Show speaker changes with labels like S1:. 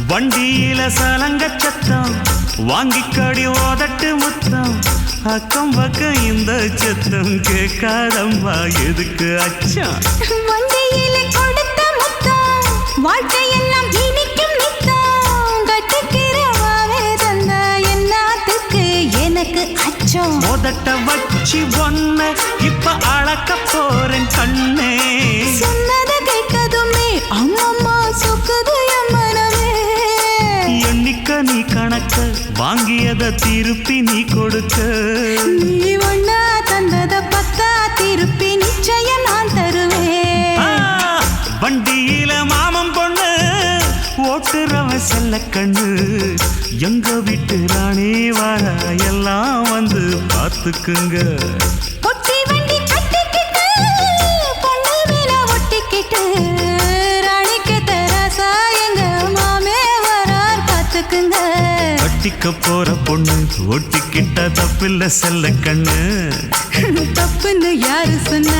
S1: வண்டியில சலங்க சத்தம் வாங்கிக்கடி ஓதட்டு முத்தம் அக்கம் பக்கம் இந்த சத்தம் கேட்காதம்மா எதுக்கு அச்சம்
S2: வண்டியில கொடுத்த முத்தம் வாழ்க்கையெல்லாம் இனிக்கும் நித்தம் கட்டுக்கிறவாவே தந்த என்னத்துக்கு எனக்கு அச்சம்
S1: ஓதட்ட வச்சு ஒன்ன இப்ப அளக்க போறேன் கண்ணே
S2: சொன்னத கேட்கதுமே அம்மம்மா சொக்குது என் மனமே
S1: எண்ணிக்க நீ கணக்க வாங்கியத திருப்பி நீ கொடுக்க
S2: நீ ஒன்னா தந்தத பத்தா திருப்பி நிச்சயம் நான் தருவேன்
S1: வண்டியில மாமன் பொண்ணு ஓட்டுறவன் செல்ல கண்ணு எங்க வீட்டு ராணி வார எல்லாம் வந்து பார்த்துக்குங்க
S2: பொட்டி வண்டி கட்டிக்கிட்டு பொண்ணு மேல ஒட்டிக்கிட்டு ராணிக்கு தராசா எங்க மாமே வரார் பார்த்துக்குங்க
S1: கட்டிக்க போற பொண்ணு ஒட்டிக்கிட்ட தப்பில்ல செல்ல கண்ணு
S2: தப்புன்னு யாரு சொன்ன